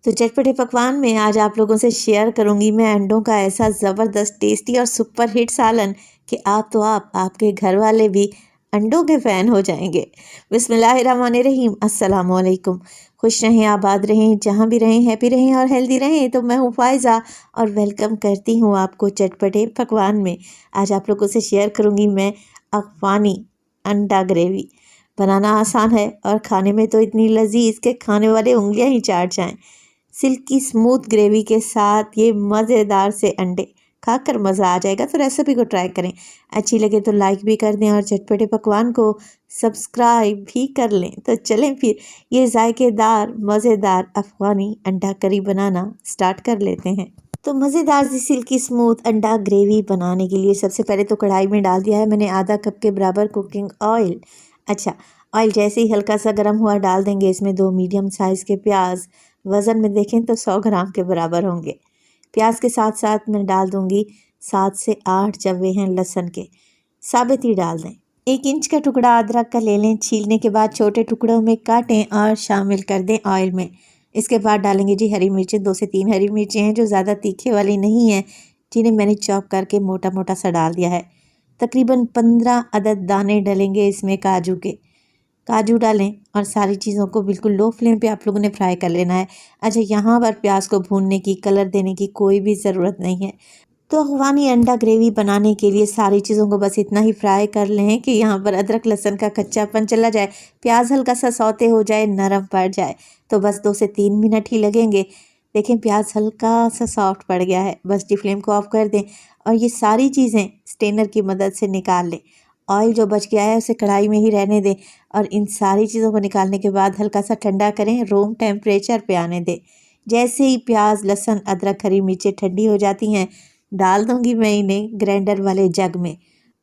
तो चटपटे पकवान में आज आप लोगों से शेयर करूंगी मैं अंडों का ऐसा ज़बरदस्त टेस्टी और सुपर हिट सालन कि आपके घर वाले भी अंडों के फ़ैन हो जाएंगे। बिस्मिल्लाहिर्रहमानिर्रहीम, अस्सलाम वालेकुम। खुश रहें, आबाद रहें, जहाँ भी रहें हैप्पी रहें और हेल्दी रहें। तो मैं हूँ फ़ायज़ा और वेलकम करती हूँ आपको चटपटे पकवान में। आज आप लोगों से शेयर करूँगी मैं अफ़गानी अंडा ग्रेवी। बनाना आसान है और खाने में तो इतनी लजीज के खाने वाले उंगलियां ही चाट जाएं। सिल्की स्मूथ ग्रेवी के साथ ये मज़ेदार से अंडे खाकर मज़ा आ जाएगा। तो रेसिपी को ट्राई करें, अच्छी लगे तो लाइक भी कर दें और चटपटे पकवान को सब्सक्राइब भी कर लें। तो चलें फिर ये जायकेदार मज़ेदार अफ़गानी अंडा करी बनाना स्टार्ट कर लेते हैं। तो मज़ेदार सी सिल्की स्मूथ अंडा ग्रेवी बनाने के लिए सबसे पहले तो कढ़ाई में डाल दिया है मैंने आधा कप के बराबर कुकिंग ऑयल। अच्छा, ऑयल जैसे ही हल्का सा गर्म हुआ डाल देंगे इसमें 2 मीडियम साइज़ के प्याज। वज़न में देखें तो 100 ग्राम के बराबर होंगे। प्याज के साथ साथ मैं डाल दूंगी 7 से 8 जवे हैं लहसुन के, साबित ही डाल दें। 1 इंच का टुकड़ा अदरक का ले लें, छीलने के बाद छोटे टुकड़ों में काटें और शामिल कर दें ऑयल में। इसके बाद डालेंगे जी हरी मिर्चें, 2 से 3 हरी मिर्चें हैं जो ज़्यादा तीखे वाली नहीं हैं, जिन्हें मैंने चॉप करके मोटा मोटा सा डाल दिया है। तकरीबन 15 अदद दाने डलेंगे इसमें काजू के। काजू डालें और सारी चीज़ों को बिल्कुल लो फ्लेम पे आप लोगों ने फ्राई कर लेना है। अच्छा, यहाँ पर प्याज को भूनने की, कलर देने की कोई भी ज़रूरत नहीं है। तो अफ़गानी अंडा ग्रेवी बनाने के लिए सारी चीज़ों को बस इतना ही फ्राई कर लें कि यहाँ पर अदरक लहसुन का कच्चापन चला जाए, प्याज हल्का सा सौते हो जाए, नरम पड़ जाए। तो बस 2 से 3 मिनट ही लगेंगे। देखें प्याज हल्का सा सॉफ्ट पड़ गया है, बस जी फ्लेम को ऑफ कर दें और ये सारी चीज़ें स्ट्रेनर की मदद से निकाल लें। ऑयल जो बच गया है उसे कढ़ाई में ही रहने दें और इन सारी चीज़ों को निकालने के बाद हल्का सा ठंडा करें, रूम टेम्परेचर पे आने दें। जैसे ही प्याज लहसुन अदरक हरी मिर्चें ठंडी हो जाती हैं, डाल दूंगी मैं इन्हें ग्राइंडर वाले जग में।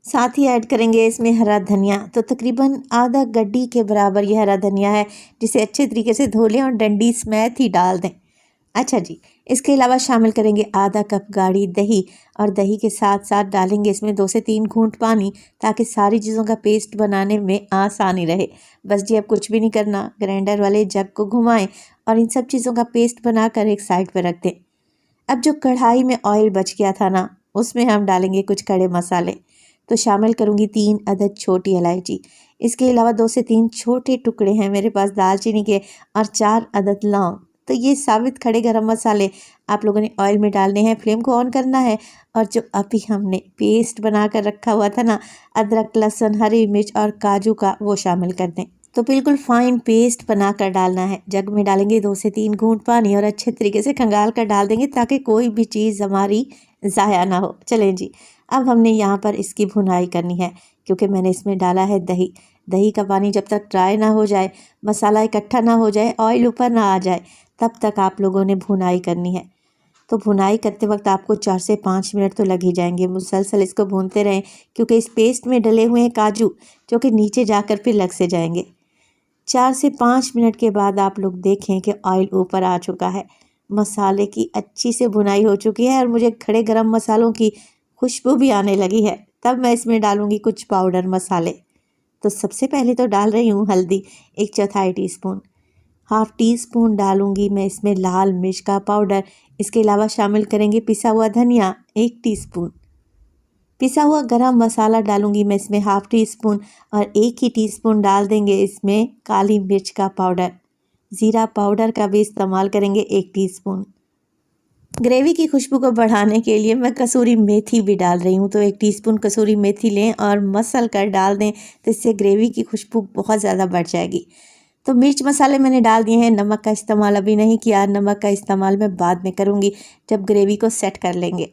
साथ ही ऐड करेंगे इसमें हरा धनिया। तो तकरीबन आधा गड्डी के बराबर ये हरा धनिया है, जिसे अच्छे तरीके से धो लें और डंडी समेत ही डाल दें। अच्छा जी, इसके अलावा शामिल करेंगे आधा कप गाढ़ी दही और दही के साथ साथ डालेंगे इसमें 2 से 3 घूंट पानी, ताकि सारी चीज़ों का पेस्ट बनाने में आसानी रहे। बस जी अब कुछ भी नहीं करना, ग्राइंडर वाले जग को घुमाएं और इन सब चीज़ों का पेस्ट बनाकर एक साइड पर रख दें। अब जो कढ़ाई में ऑयल बच गया था ना, उसमें हम डालेंगे कुछ खड़े मसाले। तो शामिल करूँगी 3 अदद छोटी इलायची। इसके अलावा 2 से 3 छोटे टुकड़े हैं मेरे पास दालचीनी के और 4 अदद लौंग। तो ये साबित खड़े गरम मसाले आप लोगों ने ऑयल में डालने हैं, फ्लेम को ऑन करना है और जो अभी हमने पेस्ट बना कर रखा हुआ था ना अदरक लहसुन हरी मिर्च और काजू का, वो शामिल कर दें। तो बिल्कुल फाइन पेस्ट बना कर डालना है। जग में डालेंगे 2 से 3 घूंट पानी और अच्छे तरीके से खंगाल कर डाल देंगे, ताकि कोई भी चीज़ हमारी ज़ाया ना हो। चलें जी, अब हमने यहाँ पर इसकी भुनाई करनी है, क्योंकि मैंने इसमें डाला है दही। दही का पानी जब तक ड्राई ना हो जाए, मसाला इकट्ठा ना हो जाए, ऑयल ऊपर ना आ जाए, तब तक आप लोगों ने भुनाई करनी है। तो भुनाई करते वक्त आपको 4 से 5 मिनट तो लग ही जाएंगे। मुसलसल इसको भूनते रहें, क्योंकि इस पेस्ट में डले हुए हैं काजू, जो कि नीचे जाकर फिर लग से जाएंगे। 4 से 5 मिनट के बाद आप लोग देखें कि ऑयल ऊपर आ चुका है, मसाले की अच्छी से भुनाई हो चुकी है और मुझे खड़े गरम मसालों की खुशबू भी आने लगी है। तब मैं इसमें डालूंगी कुछ पाउडर मसाले। तो सबसे पहले तो डाल रही हूँ हल्दी 1/4 टीस्पून। हाफ़ टी स्पून डालूंगी मैं इसमें लाल मिर्च का पाउडर। इसके अलावा शामिल करेंगे पिसा हुआ धनिया 1 टीस्पून। पिसा हुआ गरम मसाला डालूंगी मैं इसमें हाफ़ टी स्पून और 1 ही टीस्पून डाल देंगे इसमें काली मिर्च का पाउडर। ज़ीरा पाउडर का भी इस्तेमाल करेंगे 1 टीस्पून। ग्रेवी की खुशबू को बढ़ाने के लिए मैं कसूरी मेथी भी डाल रही हूँ। तो 1 टीस्पून कसूरी मेथी लें और मसल कर डाल दें, तो इससे ग्रेवी की खुशबू बहुत ज़्यादा बढ़ जाएगी। तो मिर्च मसाले मैंने डाल दिए हैं। नमक का इस्तेमाल अभी नहीं किया, नमक का इस्तेमाल मैं बाद में करूँगी जब ग्रेवी को सेट कर लेंगे।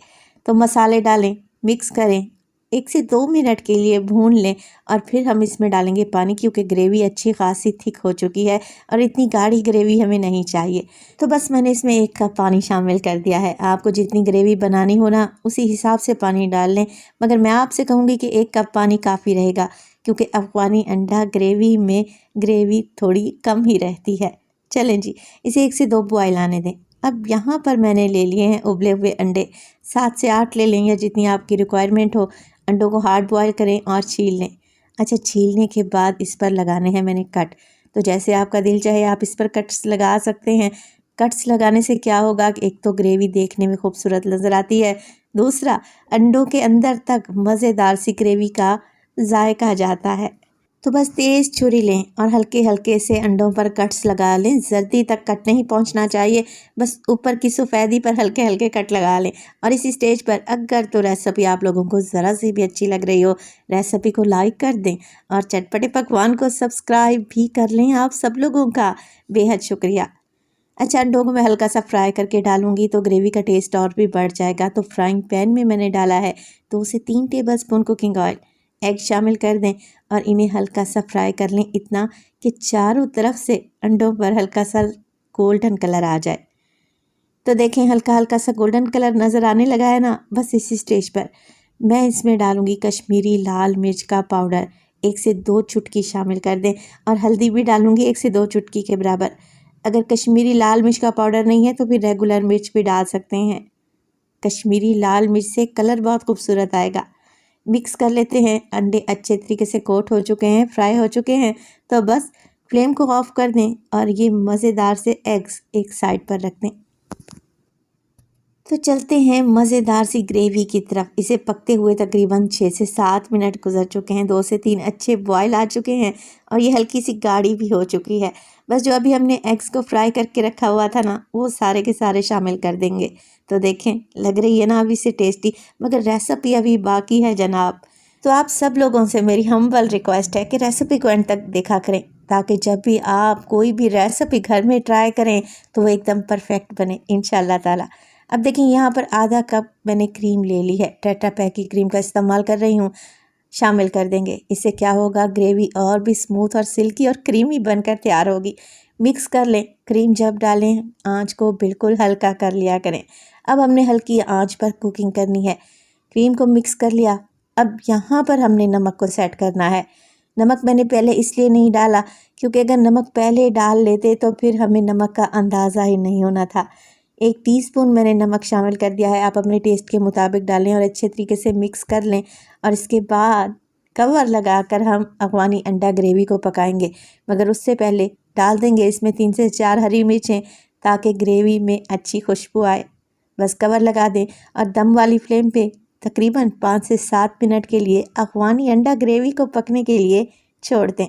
तो मसाले डालें, मिक्स करें, 1 से 2 मिनट के लिए भून लें और फिर हम इसमें डालेंगे पानी, क्योंकि ग्रेवी अच्छी खासी थिक हो चुकी है और इतनी गाढ़ी ग्रेवी हमें नहीं चाहिए। तो बस मैंने इसमें 1 कप पानी शामिल कर दिया है। आपको जितनी ग्रेवी बनानी हो ना, उसी हिसाब से पानी डाल लें, मगर मैं आपसे कहूँगी कि 1 कप पानी काफ़ी रहेगा, क्योंकि अफ़गानी अंडा ग्रेवी में ग्रेवी थोड़ी कम ही रहती है। चलें जी, इसे 1 से 2 बॉयल आने दें। अब यहाँ पर मैंने ले लिए हैं उबले हुए अंडे, 7 से 8 ले लें या जितनी आपकी रिक्वायरमेंट हो। अंडों को हार्ड बॉयल करें और छील लें। अच्छा, छीलने के बाद इस पर लगाने हैं मैंने कट। तो जैसे आपका दिल चाहे आप इस पर कट्स लगा सकते हैं। कट्स लगाने से क्या होगा कि एक तो ग्रेवी देखने में खूबसूरत नज़र आती है, दूसरा अंडों के अंदर तक मज़ेदार सी ग्रेवी का जायका जाता है। तो बस तेज़ छुरी लें और हल्के हल्के से अंडों पर कट्स लगा लें। जर्दी तक कट नहीं पहुंचना चाहिए, बस ऊपर की सफ़ेदी पर हल्के हल्के कट लगा लें। और इस स्टेज पर अगर तो रेसिपी आप लोगों को ज़रा सी भी अच्छी लग रही हो, रेसिपी को लाइक कर दें और चटपटे पकवान को सब्सक्राइब भी कर लें। आप सब लोगों का बेहद शुक्रिया। अच्छा, अंडों को मैं हल्का सा फ्राई करके डालूंगी तो ग्रेवी का टेस्ट और भी बढ़ जाएगा। तो फ्राइंग पैन में मैंने डाला है 2 से 3 टेबलस्पून कुकिंग ऑयल। एग शामिल कर दें और इन्हें हल्का सा फ्राई कर लें, इतना कि चारों तरफ से अंडों पर हल्का सा गोल्डन कलर आ जाए। तो देखें हल्का हल्का सा गोल्डन कलर नज़र आने लगा है ना। बस इसी स्टेज पर मैं इसमें डालूंगी कश्मीरी लाल मिर्च का पाउडर, 1 से 2 चुटकी शामिल कर दें। और हल्दी भी डालूंगी 1 से 2 चुटकी के बराबर। अगर कश्मीरी लाल मिर्च का पाउडर नहीं है तो फिर रेगुलर मिर्च भी डाल सकते हैं। कश्मीरी लाल मिर्च से कलर बहुत खूबसूरत आएगा। मिक्स कर लेते हैं। अंडे अच्छे तरीके से कोट हो चुके हैं, फ्राई हो चुके हैं। तो बस फ्लेम को ऑफ कर दें और ये मज़ेदार से एग्स एक साइड पर रख दें। तो चलते हैं मज़ेदार सी ग्रेवी की तरफ। इसे पकते हुए तकरीबन 6 से 7 मिनट गुजर चुके हैं। 2 से 3 अच्छे बॉयल आ चुके हैं और ये हल्की सी गाढ़ी भी हो चुकी है। बस जो अभी हमने एग्स को फ्राई करके रखा हुआ था ना, वो सारे के सारे शामिल कर देंगे। तो देखें लग रही है ना अभी से टेस्टी, मगर रेसिपी अभी बाकी है जनाब। तो आप सब लोगों से मेरी हम्बल रिक्वेस्ट है कि रेसिपी को एंड तक देखा करें, ताकि जब भी आप कोई भी रेसिपी घर में ट्राई करें तो वो एकदम परफेक्ट बने इंशाल्लाह ताला। अब देखिए यहाँ पर आधा कप मैंने क्रीम ले ली है। टेट्रा पैक की क्रीम का इस्तेमाल कर रही हूँ। शामिल कर देंगे। इससे क्या होगा, ग्रेवी और भी स्मूथ और सिल्की और क्रीमी बनकर तैयार होगी। मिक्स कर लें। क्रीम जब डालें आंच को बिल्कुल हल्का कर लिया करें। अब हमने हल्की आंच पर कुकिंग करनी है। क्रीम को मिक्स कर लिया। अब यहाँ पर हमने नमक को सेट करना है। नमक मैंने पहले इसलिए नहीं डाला क्योंकि अगर नमक पहले डाल लेते तो फिर हमें नमक का अंदाज़ा ही नहीं होना था। 1 टीस्पून मैंने नमक शामिल कर दिया है। आप अपने टेस्ट के मुताबिक डालें और अच्छे तरीके से मिक्स कर लें। और इसके बाद कवर लगाकर हम अफगानी अंडा ग्रेवी को पकाएंगे, मगर उससे पहले डाल देंगे इसमें 3 से 4 हरी मिर्चें, ताकि ग्रेवी में अच्छी खुशबू आए। बस कवर लगा दें और दम वाली फ्लेम पे तकरीबन 5 से 7 मिनट के लिए अफगानी अंडा ग्रेवी को पकने के लिए छोड़ दें।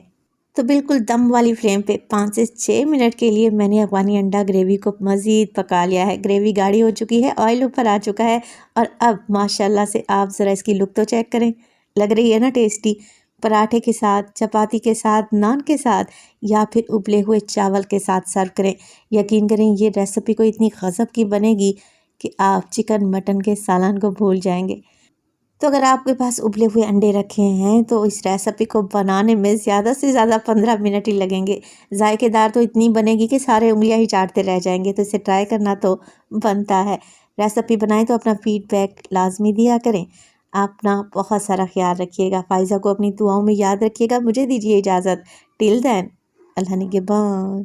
तो बिल्कुल दम वाली फ्लेम पे 5 से 6 मिनट के लिए मैंने अफगानी अंडा ग्रेवी को मज़ीद पका लिया है। ग्रेवी गाढ़ी हो चुकी है, ऑयल ऊपर आ चुका है और अब माशाल्लाह से आप ज़रा इसकी लुक तो चेक करें। लग रही है ना टेस्टी। पराठे के साथ, चपाती के साथ, नान के साथ या फिर उबले हुए चावल के साथ सर्व करें। यकीन करें ये रेसिपी को इतनी गज़ब की बनेगी कि आप चिकन मटन के सालन को भूल जाएंगे। तो अगर आपके पास उबले हुए अंडे रखे हैं तो इस रेसिपी को बनाने में ज़्यादा से ज़्यादा 15 मिनट ही लगेंगे। जायकेदार तो इतनी बनेगी कि सारे उंगलियां ही चाटते रह जाएंगे। तो इसे ट्राई करना तो बनता है। रेसिपी बनाएं तो अपना फीडबैक लाजमी दिया करें। अपना बहुत सारा ख्याल रखिएगा। फ़ाइज़ा को अपनी दुआओं में याद रखिएगा। मुझे दीजिए इजाज़त। टिल देन, अल्लाह निगहबान।